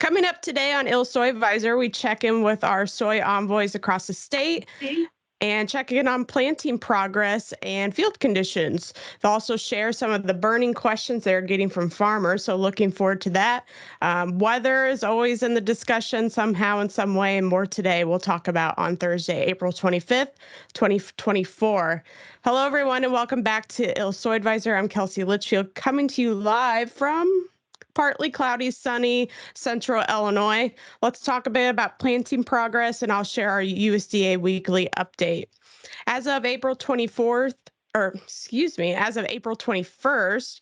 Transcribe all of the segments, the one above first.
Coming up today on Soy Advisor, we check in with our soy envoys across the state and check in on planting progress and field conditions. They'll also share some of the burning questions they're getting from farmers, so looking forward to that. Weather is always in the discussion somehow in some way, and more today we'll talk about on Thursday, April 25th, 2024. Hello, everyone, and welcome back to Soy Advisor. I'm Kelsey Litchfield, coming to you live from partly cloudy, sunny central Illinois. Let's talk a bit about planting progress, and I'll share our USDA weekly update. As of April 24th, as of April 21st,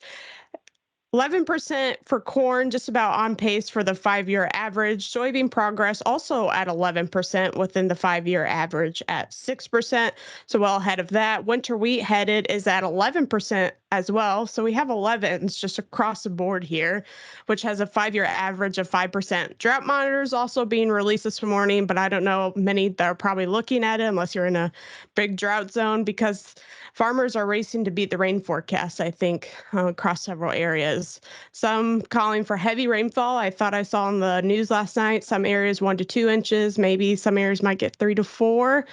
11% for corn, just about on pace for the 5-year average. Soybean progress also at 11% within the 5-year average at 6%. So well ahead of that. Winter wheat headed is at 11% as well. So we have 11s just across the board here, which has a 5-year average of 5%. Drought monitors also being released this morning, but I don't know many that are probably looking at it unless you're in a big drought zone, because farmers are racing to beat the rain forecast, I think, across several areas. Some calling for heavy rainfall. I thought I saw on the news last night, some areas 1 to 2 inches, maybe some areas might get 3 to 4.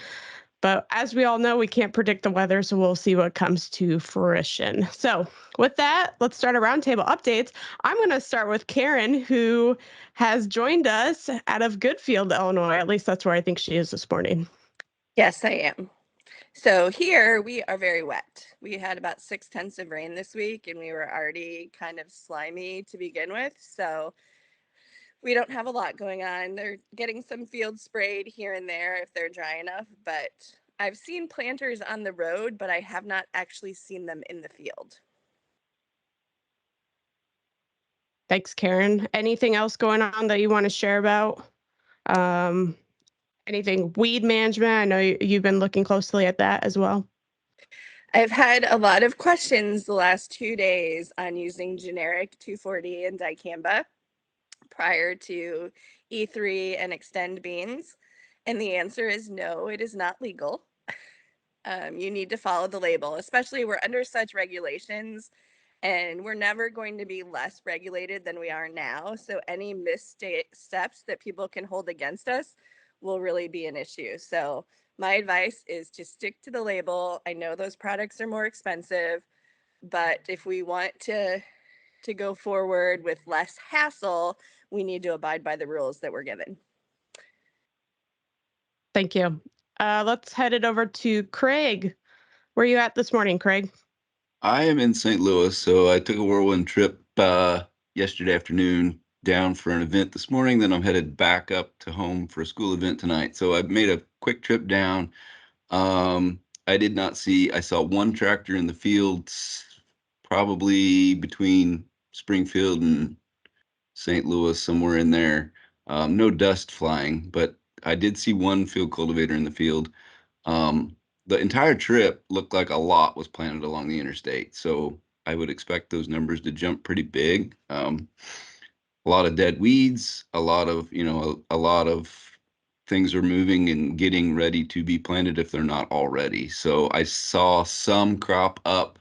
But as we all know, we can't predict the weather, so we'll see what comes to fruition. So with that, let's start a roundtable updates. I'm going to start with Karen, who has joined us out of Goodfield, Illinois. At least that's where I think she is this morning. Yes, I am. So here we are very wet. We had about 6/10 of rain this week, and we were already kind of slimy to begin with. So we don't have a lot going on. They're getting some field sprayed here and there if they're dry enough, but I've seen planters on the road, but I have not actually seen them in the field. Thanks, Karen. Anything else going on that you want to share about? Anything weed management? I know you've been looking closely at that as well. I've had a lot of questions the last 2 days on using generic 2,4-D and dicamba prior to E3 and extend beans. And the answer is no, it is not legal. You need to follow the label, especially we're under such regulations, and we're never going to be less regulated than we are now. So any missteps that people can hold against us will really be an issue. So my advice is to stick to the label. I know those products are more expensive, but if we want to go forward with less hassle, we need to abide by the rules that we're given. Thank you. Let's head it over to Craig. Where are you at this morning, Craig? I am in St. Louis, so I took a whirlwind trip yesterday afternoon down for an event this morning. Then I'm headed back up to home for a school event tonight. So I made a quick trip down. I saw one tractor in the fields, probably between Springfield and St. Louis, somewhere in there. No dust flying, but I did see one field cultivator in the field. The entire trip looked like a lot was planted along the interstate, so I would expect those numbers to jump pretty big. A lot of dead weeds, a lot of things are moving and getting ready to be planted if they're not already. So I saw some crop up,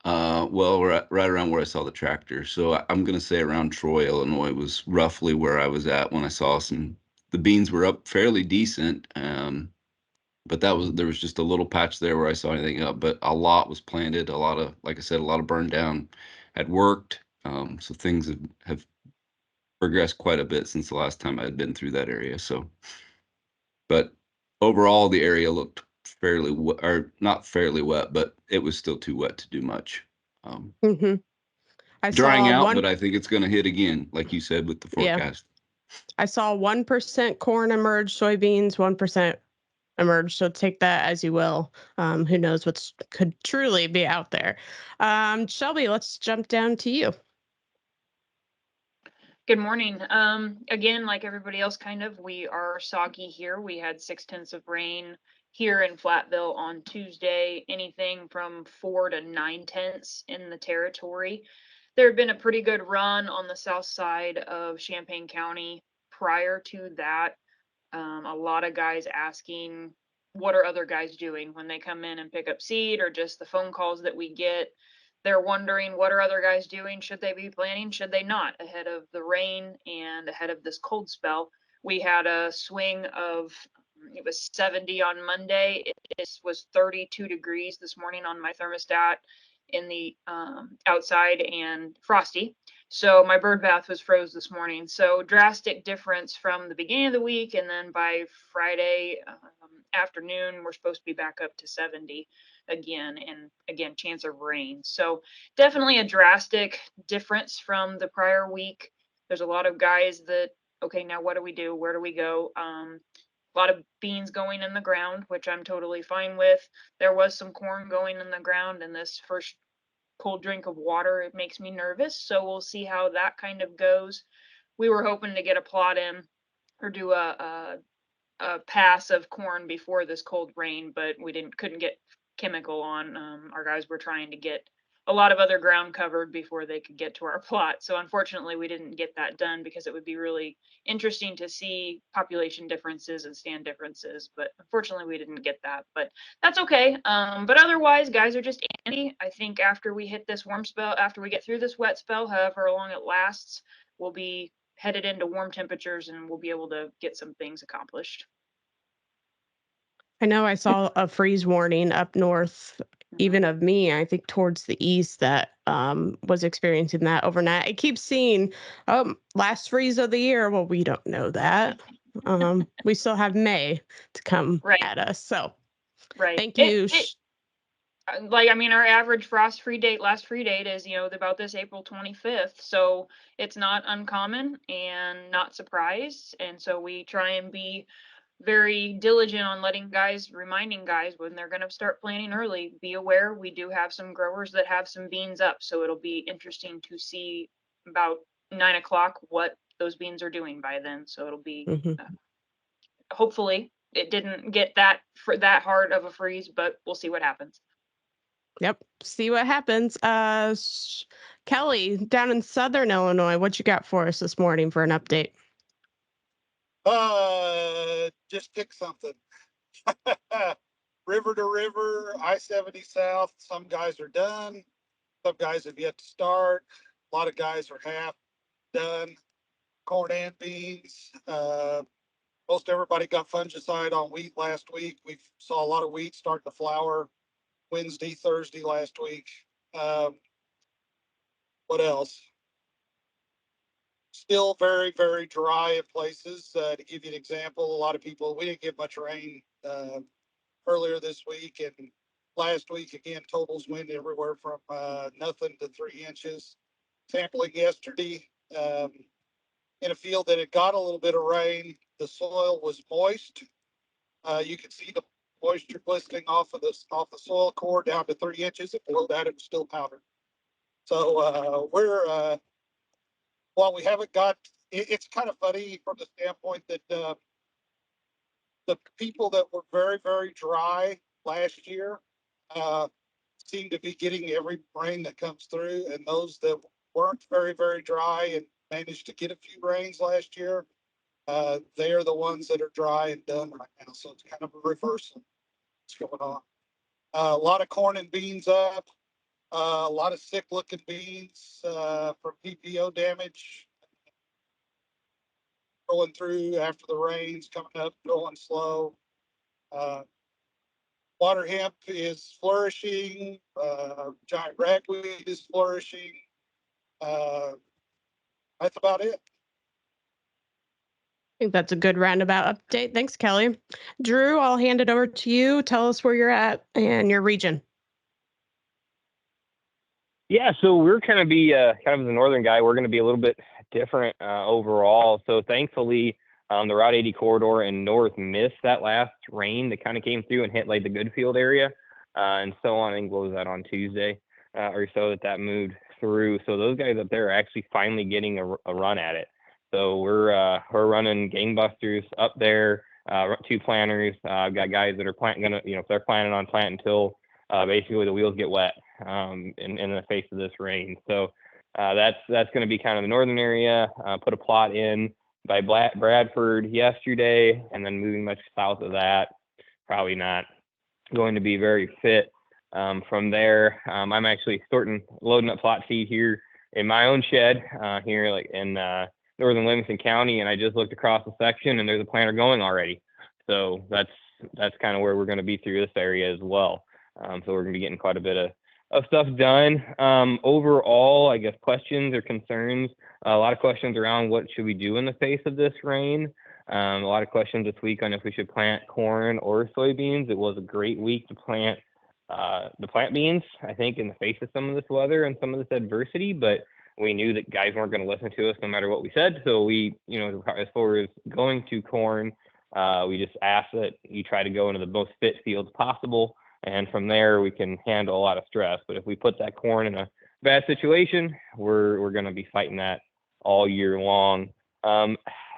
right around where I saw the tractor. So I'm going to say around Troy, Illinois was roughly where I was at when I saw some. The beans were up fairly decent, but there was just a little patch there where I saw anything up. But a lot was planted. A lot of, like I said, a lot of burn down had worked. So things have progressed quite a bit since the last time I had been through that area. So, but overall, the area looked fairly or not fairly wet, but it was still too wet to do much. Drying out, but I think it's going to hit again, like you said, with the forecast. Yeah. I saw 1% corn emerge, soybeans 1% emerge. So take that as you will. Who knows what could truly be out there. Shelby, let's jump down to you. Good morning. Again, like everybody else, we are soggy here. We had 6/10 of rain here in Flatville on Tuesday, anything from 4 to 9/10 in the territory. There had been a pretty good run on the south side of Champaign County prior to that. A lot of guys asking, what are other guys doing when they come in and pick up seed, or just the phone calls that we get. they're wondering, what are other guys doing? Should they be planting? Should they not? Ahead of the rain and ahead of this cold spell, we had a swing of, it was 70 on Monday. It was 32 degrees this morning on my thermostat in the outside, and frosty. So my bird bath was froze this morning. So drastic difference from the beginning of the week. And then by Friday afternoon, we're supposed to be back up to 70 again, and again, chance of rain. So definitely a drastic difference from the prior week. There's a lot of guys that, okay, now what do we do? Where do we go? A lot of beans going in the ground, which I'm totally fine with. There was some corn going in the ground, and this first cold drink of water, it makes me nervous. So we'll see how that kind of goes. We were hoping to get a plot in or do a pass of corn before this cold rain, but we couldn't get chemical on. Our guys were trying to get a lot of other ground covered before they could get to our plot. So unfortunately, we didn't get that done, because it would be really interesting to see population differences and stand differences. But unfortunately, we didn't get that, but that's okay. But otherwise, guys are just antsy. I think after we hit this warm spell, after we get through this wet spell, however long it lasts, we'll be headed into warm temperatures and we'll be able to get some things accomplished. I know I saw a freeze warning up north, even of me, I think towards the east, that was experiencing that overnight. I keep seeing last freeze of the year. Well, we don't know that. We still have May to come at us. So thank you. Like, I mean, our average frost free date, last free date is, about this April 25th. So it's not uncommon and not surprised. And so we try and be very diligent on reminding guys when they're going to start planting early, be aware. We do have some growers that have some beans up. So it'll be interesting to see about 9 o'clock what those beans are doing by then. So it'll be, hopefully it didn't get that hard of a freeze, but we'll see what happens. Yep. See what happens. Kelly, down in Southern Illinois, what you got for us this morning for an update? Just pick something. River to river, I-70 south. Some guys are done. Some guys have yet to start. A lot of guys are half done. Corn and beans. Most everybody got fungicide on wheat last week. We saw a lot of wheat start to flower Wednesday, Thursday last week. What else? Still very, very dry in places. To give you an example, a lot of people, we didn't get much rain earlier this week, and last week, again, totals went everywhere from nothing to 3 inches. Sampling yesterday in a field that had got a little bit of rain, the soil was moist. You could see the moisture glistening off the soil core down to 3 inches, and below that it was still powdered. So we're while we haven't got, it's kind of funny from the standpoint that the people that were very, very dry last year seem to be getting every rain that comes through, and those that weren't very, very dry and managed to get a few rains last year, they are the ones that are dry and done right now. So it's kind of a reversal that's going on. A lot of corn and beans up. A lot of sick looking beans from PPO damage. Rolling through after the rains, coming up, going slow. Water hemp is flourishing. Giant ragweed is flourishing. That's about it. I think that's a good roundabout update. Thanks, Kelly. Drew, I'll hand it over to you. Tell us where you're at and your region. Yeah, so we're kind of kind of the northern guy. We're going to be a little bit different overall. So thankfully, the Route 80 corridor in north missed that last rain that kind of came through and hit like the Goodfield area and so on. I think what was that on Tuesday or so that moved through. So those guys up there are actually finally getting a run at it. So we're running gangbusters up there. 2 planters. I've got guys that are if they're planning on planting until basically the wheels get wet in the face of this rain. So that's going to be kind of the northern area. Put a plot in by Bradford yesterday, and then moving much south of that, probably not going to be very fit From there, I'm actually loading up plot seed here in my own shed here like in northern Livingston County, and I just looked across the section and there's a planter going already. So that's kind of where we're going to be through this area as well. So we're going to be getting quite a bit of stuff done. Overall, I guess questions or concerns, a lot of questions around what should we do in the face of this rain. A lot of questions this week on if we should plant corn or soybeans. It was a great week to plant the plant beans, I think, in the face of some of this weather and some of this adversity, but we knew that guys weren't going to listen to us no matter what we said. So we, as far as going to corn, we just asked that you try to go into the most fit fields possible. And from there, we can handle a lot of stress. But if we put that corn in a bad situation, we're going to be fighting that all year long.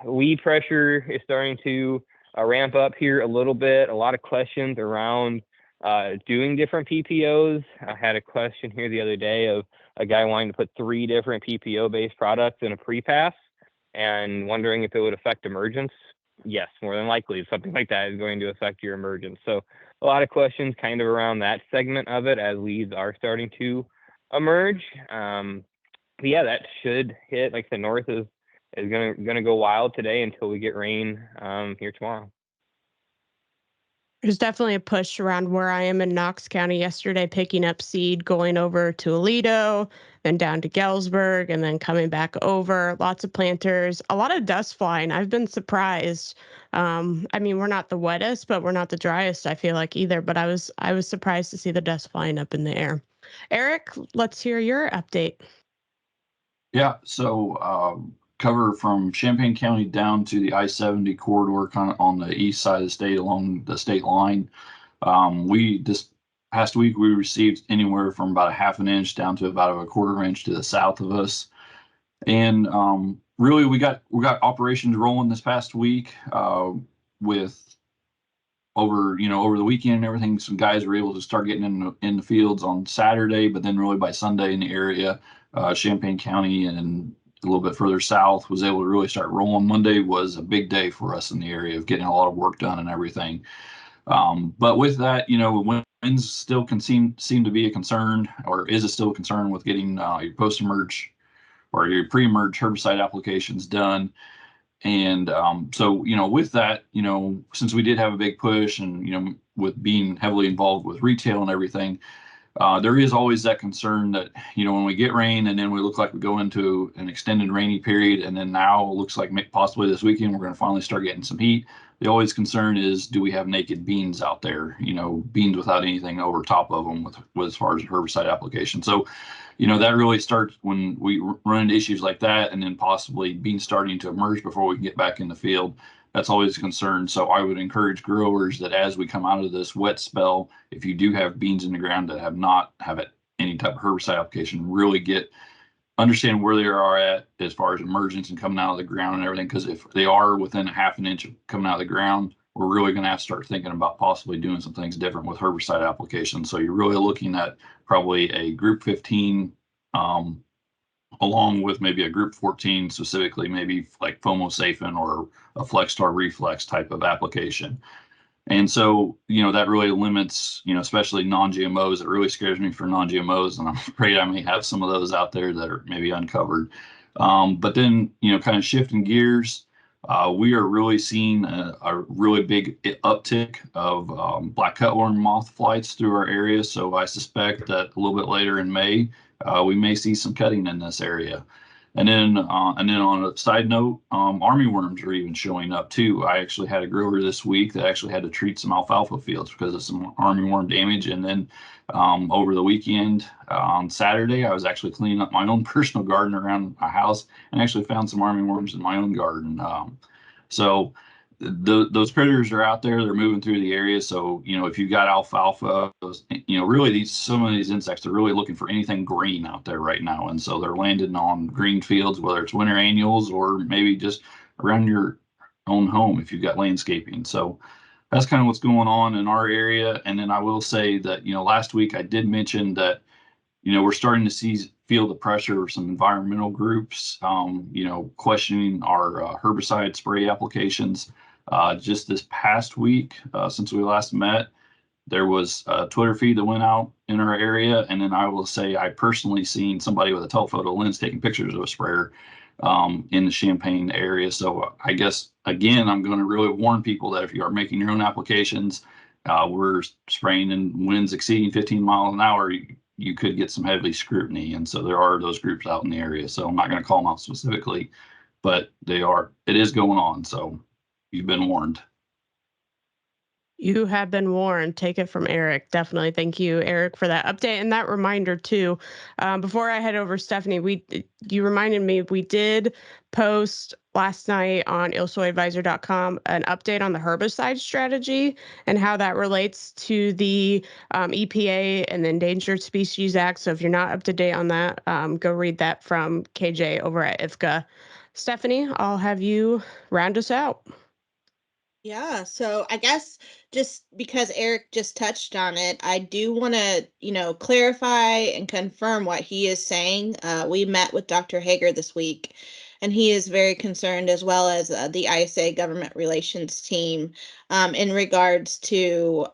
Weed pressure is starting to ramp up here a little bit. A lot of questions around doing different PPOs. I had a question here the other day of a guy wanting to put 3 different PPO-based products in a pre-pass and wondering if it would affect emergence. Yes, more than likely, something like that is going to affect your emergence. So a lot of questions kind of around that segment of it as weeds are starting to emerge. But yeah, that should hit, like the north is gonna go wild today until we get rain here tomorrow. There's definitely a push around where I am in Knox County yesterday, picking up seed, going over to Aledo, then down to Galesburg, and then coming back over. Lots of planters, a lot of dust flying. I've been surprised. I mean, we're not the wettest, but we're not the driest, I feel like, either. But I was surprised to see the dust flying up in the air. Eric, let's hear your update. Yeah, so cover from Champaign County down to the I-70 corridor, kind of on the east side of the state along the state line. This past week we received anywhere from about a half an inch down to about a quarter inch to the south of us, and really we got operations rolling this past week with over the weekend and everything. Some guys were able to start getting in the fields on Saturday, but then really by Sunday in the area, Champaign County and a little bit further south was able to really start rolling. Monday was a big day for us in the area of getting a lot of work done and everything. But with that, winds still can seem to be a concern, or is it still a concern with getting your post-emerge or your pre-emerge herbicide applications done. And so, with that, since we did have a big push and, with being heavily involved with retail and everything, there is always that concern that, when we get rain and then we look like we go into an extended rainy period, and then now it looks like possibly this weekend we're going to finally start getting some heat. The always concern is, do we have naked beans out there, beans without anything over top of them with as far as herbicide application. So, that really starts when we run into issues like that, and then possibly beans starting to emerge before we can get back in the field. That's always a concern. So I would encourage growers that as we come out of this wet spell, if you do have beans in the ground that have any type of herbicide application, really understand where they are at as far as emergence and coming out of the ground and everything. Because if they are within a half an inch of coming out of the ground, we're really going to have to start thinking about possibly doing some things different with herbicide application. So you're really looking at probably a group 15, along with maybe a group 14, specifically maybe like Fomosafen or a Flexstar Reflex type of application. And so, that really limits, especially non-GMOs. It really scares me for non-GMOs, and I'm afraid I may have some of those out there that are maybe uncovered. But then, kind of shifting gears, we are really seeing a really big uptick of black cutworm moth flights through our area. So I suspect that a little bit later in May, we may see some cutting in this area. And then on a side note, armyworms are even showing up too. I actually had a grower this week that actually had to treat some alfalfa fields because of some armyworm damage. And then over the weekend, on Saturday, I was actually cleaning up my own personal garden around my house and actually found some armyworms in my own garden. So those predators are out there. They're moving through the area. So, if you've got alfalfa, really some of these insects are really looking for anything green out there right now. And so they're landing on green fields, whether it's winter annuals or maybe just around your own home if you've got landscaping. So that's kind of what's going on in our area. And then I will say that, last week I did mention that, we're starting to feel the pressure of some environmental groups, questioning our herbicide spray applications. Just this past week, since we last met, There was a Twitter feed that went out in our area, and then I will say I personally seen somebody with a telephoto lens taking pictures of a sprayer in the Champaign area. So I guess, again, I'm going to really warn people that if you are making your own applications, we're spraying in winds exceeding 15 miles an hour, you could get some heavy scrutiny. And so there are those groups out in the area. So I'm not going to call them out specifically, but it is going on. So you've been warned. You have been warned. Take it from Eric. Definitely. Thank you, Eric, for that update and that reminder too. Before I head over, Stephanie, you reminded me we did post last night on illsoyadvisor.com an update on the herbicide strategy and how that relates to the EPA and the Endangered Species Act. So if you're not up to date on that, go read that from KJ over at IFCA. Stephanie, I'll have you round us out. Yeah, so I guess just because Eric just touched on it, I do want to, clarify and confirm what he is saying. We met with Dr. Hager this week, and he is very concerned, as well as the ISA government relations team, in regards to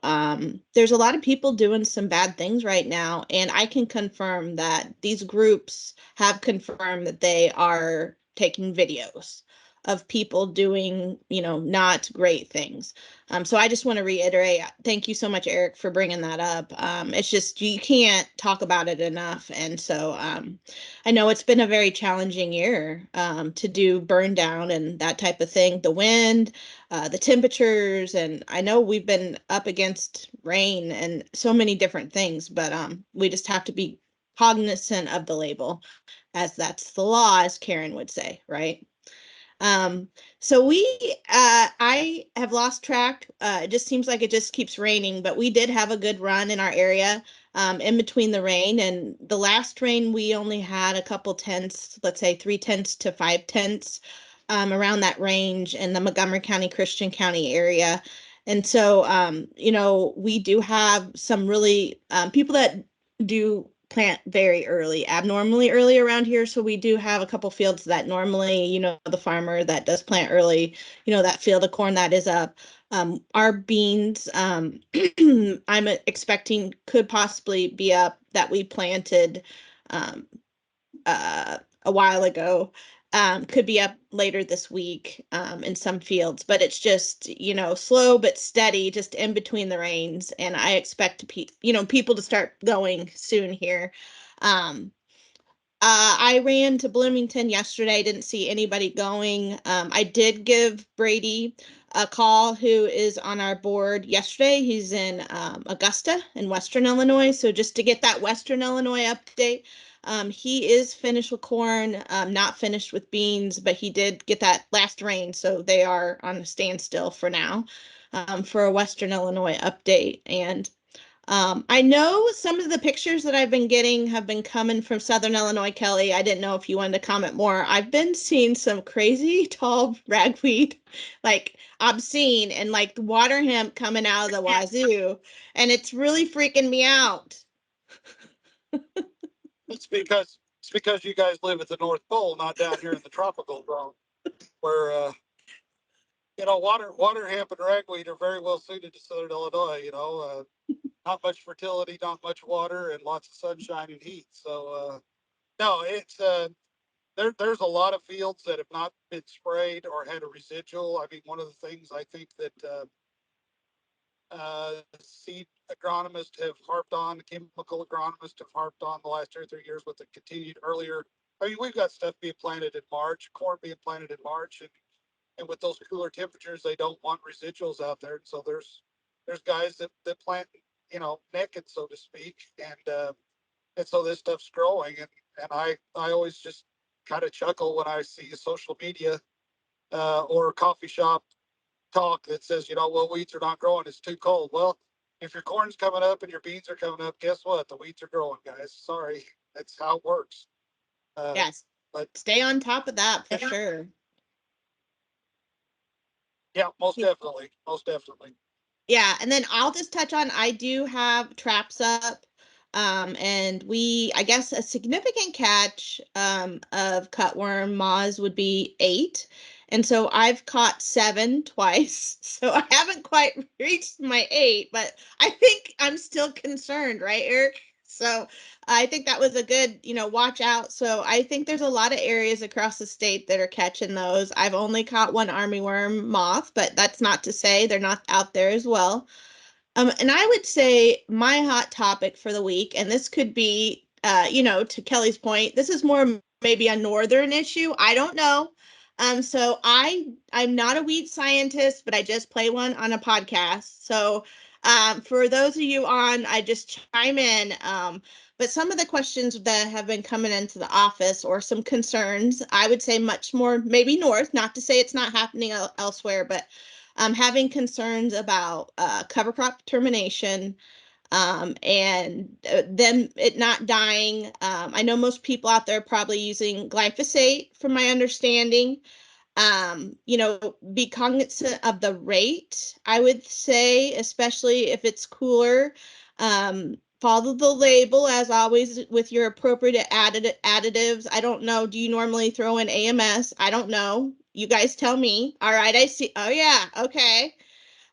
there's a lot of people doing some bad things right now, and I can confirm that these groups have confirmed that they are taking videos of people doing, not great things. So I just want to reiterate, thank you so much, Eric, for bringing that up. It's just, you can't talk about it enough. And so I know it's been a very challenging year to do burn down and that type of thing. The wind, the temperatures, and I know we've been up against rain and so many different things, but we just have to be cognizant of the label, as that's the law, as Karen would say, right? So I have lost track. It just seems like it just keeps raining, but we did have a good run in our area, in between the rain, and the last rain, we only had a couple tenths, let's say 3/10 to 5/10, around that range in the Montgomery County, Christian County area. And so, we do have some really, people that do plant very early, abnormally early around here. So we do have a couple fields that normally, the farmer that does plant early, that field of corn that is up. Our beans, I'm expecting could possibly be up, that we planted a while ago. Could be up later this week in some fields, but it's just, slow but steady, just in between the rains. And I expect people to start going soon here. I ran to Bloomington yesterday, didn't see anybody going. I did give Brady a call, who is on our board yesterday. He's in Augusta in Western Illinois. So just to get that Western Illinois update. He is finished with corn, not finished with beans, but he did get that last rain. So they are on a standstill for now, for a Western Illinois update. And I know some of the pictures that I've been getting have been coming from Southern Illinois. Kelly, I didn't know if you wanted to comment more. I've been seeing some crazy tall ragweed, like obscene, and like water hemp coming out of the wazoo, and it's really freaking me out. It's because you guys live at the North Pole, not down here in the tropical zone, where water hemp and ragweed are very well suited to Southern Illinois. Not much fertility, not much water, and lots of sunshine and heat. So no, it's there's a lot of fields that have not been sprayed or had a residual. I mean, one of the things I think that seed agronomists have harped on, chemical agronomists have harped on the last 2 or 3 years with the continued earlier. I mean, we've got stuff being planted in March, corn being planted in March, and with those cooler temperatures, they don't want residuals out there. So there's guys that plant, naked, so to speak, and so this stuff's growing, and I always just kind of chuckle when I see social media or a coffee shop talk that says, well, weeds are not growing, it's too cold. Well, if your corn's coming up and your beans are coming up, guess what? The weeds are growing, guys. Sorry, that's how it works. Yes, but stay on top of that for sure. Yeah, most definitely. Yeah, and then I'll just touch on, I do have traps up. And I guess a significant catch of cutworm moths would be 8. And so I've caught 7 twice. So I haven't quite reached my 8, but I think I'm still concerned, right, Eric? So I think that was a good, watch out. So I think there's a lot of areas across the state that are catching those. I've only caught one armyworm moth, but that's not to say they're not out there as well. And I would say my hot topic for the week, and this could be, to Kelly's point, this is more maybe a northern issue. I don't know. So I'm not a weed scientist, but I just play one on a podcast. So for those of you on, I just chime in. But some of the questions that have been coming into the office or some concerns, I would say much more maybe north, not to say it's not happening elsewhere, but having concerns about cover crop termination and them it not dying. I know most people out there are probably using glyphosate, from my understanding. Be cognizant of the rate, I would say, especially if it's cooler. Follow the label as always with your appropriate additives. I don't know. Do you normally throw in AMS? I don't know. You guys tell me. All right, I see. Oh yeah, okay.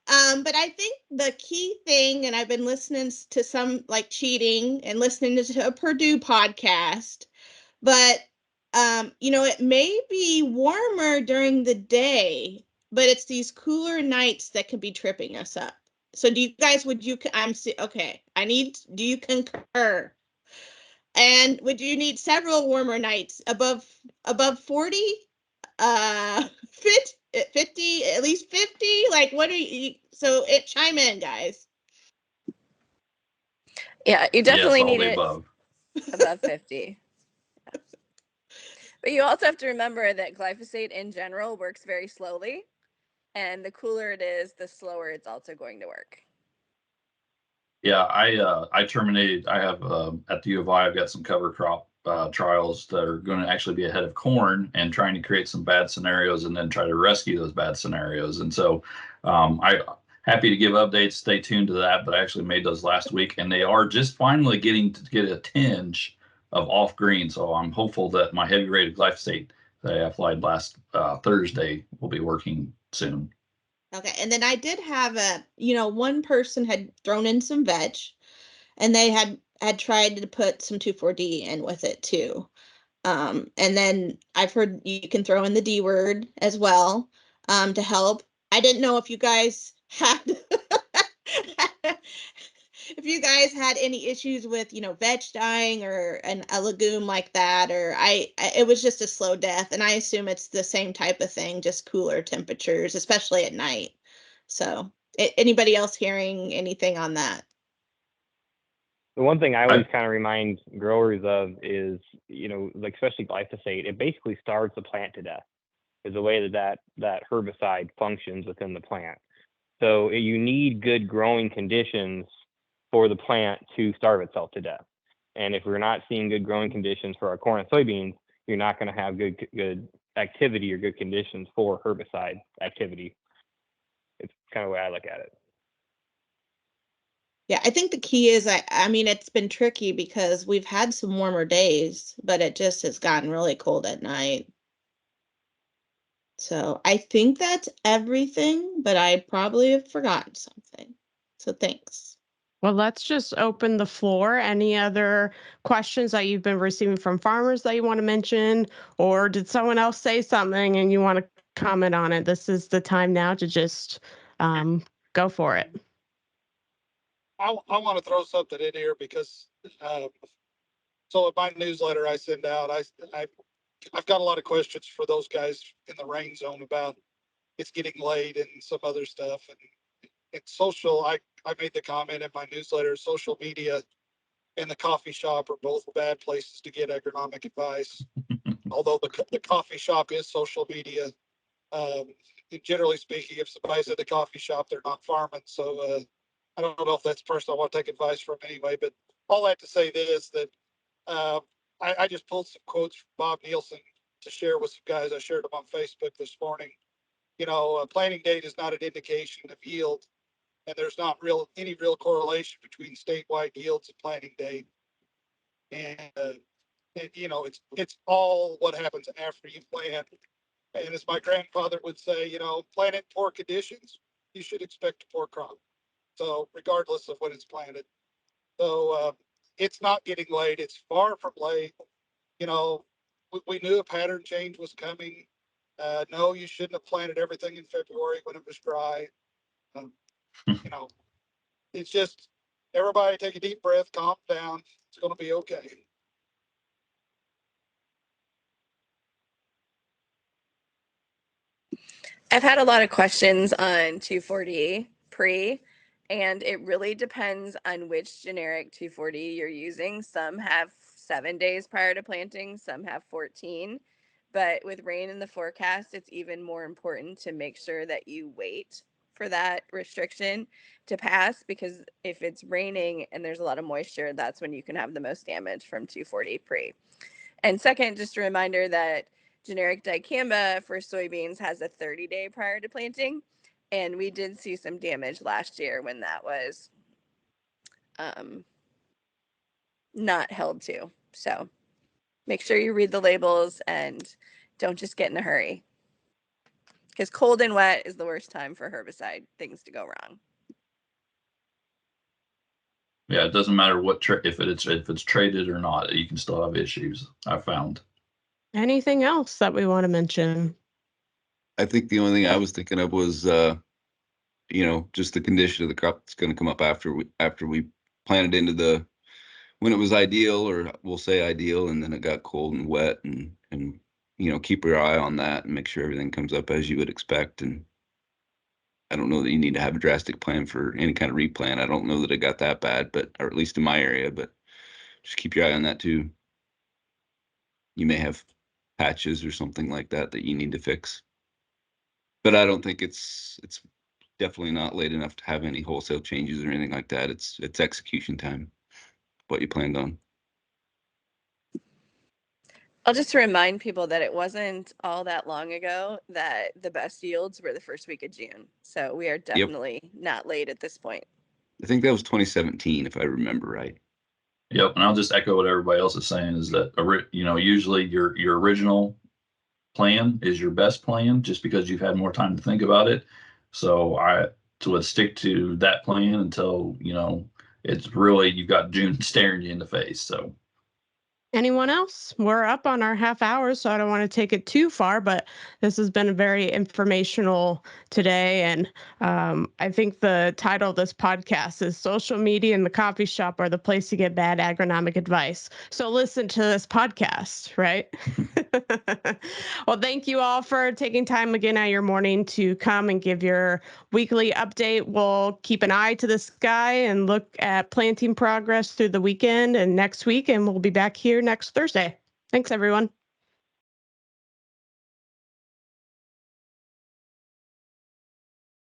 But I think the key thing, and I've been listening to some like cheating and listening to a Purdue podcast, but it may be warmer during the day, but it's these cooler nights that can be tripping us up. So do you guys, okay, do you concur? And would you need several warmer nights above 40? 50, at least 50? Like, what are you, so chime in, guys. Yeah, you Yes, definitely all need the it above. above 50. But you also have to remember that glyphosate in general works very slowly, and the cooler it is, the slower it's also going to work. Yeah, I terminated. I have at the U of I, I've got some cover crop trials that are going to actually be ahead of corn and trying to create some bad scenarios and then try to rescue those bad scenarios. And so I happy to give updates. Stay tuned to that. But I actually made those last week, and they are just finally getting to get a tinge of off green. So I'm hopeful that my heavy rated glyphosate that I applied last Thursday will be working soon. Okay, and then I did have one person had thrown in some veg, and they had tried to put some 2,4-D in with it too. And then I've heard you can throw in the D word as well to help. I didn't know if you guys had if you guys had any issues with veg dying or a legume like that, or it was just a slow death, and I assume it's the same type of thing, just cooler temperatures, especially at night. So anybody else hearing anything on that? The one thing I always kind of remind growers of is, like especially glyphosate, it basically starves the plant to death, is the way that herbicide functions within the plant. So you need good growing conditions for the plant to starve itself to death. And if we're not seeing good growing conditions for our corn and soybeans, you're not going to have good activity or good conditions for herbicide activity. It's kind of the way I look at it. Yeah, I think the key is, I mean, it's been tricky because we've had some warmer days, but it just has gotten really cold at night. So I think that's everything, but I probably have forgotten something. So thanks. Well, let's just open the floor. Any other questions that you've been receiving from farmers that you want to mention, or did someone else say something and you want to comment on it? This is the time now to just go for it. I want to throw something in here because so in my newsletter I send out, I've got a lot of questions for those guys in the rain zone about it's getting late and some other stuff. And social, I made the comment in my newsletter, social media and the coffee shop are both bad places to get agronomic advice. Although the coffee shop is social media. Generally speaking, if somebody's at the coffee shop, they're not farming. So I don't know if that's the person I want to take advice from anyway. But all I have to say is that I just pulled some quotes from Bob Nielsen to share with some guys. I shared them on Facebook this morning. Planting date is not an indication of yield, and there's not any real correlation between statewide yields and planting date. And it's all what happens after you plant. And as my grandfather would say, plant it in poor conditions, you should expect a poor crop. So regardless of when it's planted. So it's not getting late. It's far from late. We knew a pattern change was coming. No, you shouldn't have planted everything in February when it was dry. It's just everybody take a deep breath, calm down. It's going to be okay. I've had a lot of questions on 240 pre, and it really depends on which generic 240 you're using. Some have 7 days prior to planting, some have 14. But with rain in the forecast, it's even more important to make sure that you wait for that restriction to pass, because if it's raining and there's a lot of moisture, that's when you can have the most damage from 240 pre. And second, just a reminder that generic dicamba for soybeans has a 30-day prior to planting. And we did see some damage last year when that was not held to. So make sure you read the labels and don't just get in a hurry, because cold and wet is the worst time for herbicide things to go wrong. Yeah, it doesn't matter if it's traded or not, you can still have issues, I found. Anything else that we want to mention? I think the only thing I was thinking of was, just the condition of the crop that's going to come up after we planted into when it was ideal, or we'll say ideal, and then it got cold and wet, and keep your eye on that and make sure everything comes up as you would expect. And I don't know that you need to have a drastic plan for any kind of replant. I don't know that it got that bad, or at least in my area, but just keep your eye on that too. You may have patches or something like that you need to fix. But I don't think it's definitely not late enough to have any wholesale changes or anything like that. It's execution time, what you planned on. I'll just remind people that it wasn't all that long ago that the best yields were the first week of June. So we are definitely not late at this point. I think that was 2017, if I remember right. Yep, and I'll just echo what everybody else is saying, is that usually your original plan is your best plan, just because you've had more time to think about it. So I would stick to that plan until it's really, you've got June staring you in the face. So Anyone else? We're up on our half hour, so I don't want to take it too far, but this has been very informational today. And I think the title of this podcast is Social Media and the Coffee Shop Are the Place to Get Bad Agronomic Advice. So listen to this podcast, right? Well, thank you all for taking time again out of your morning to come and give your weekly update. We'll keep an eye to the sky and look at planting progress through the weekend and next week, and we'll be back here next Thursday. Thanks, everyone.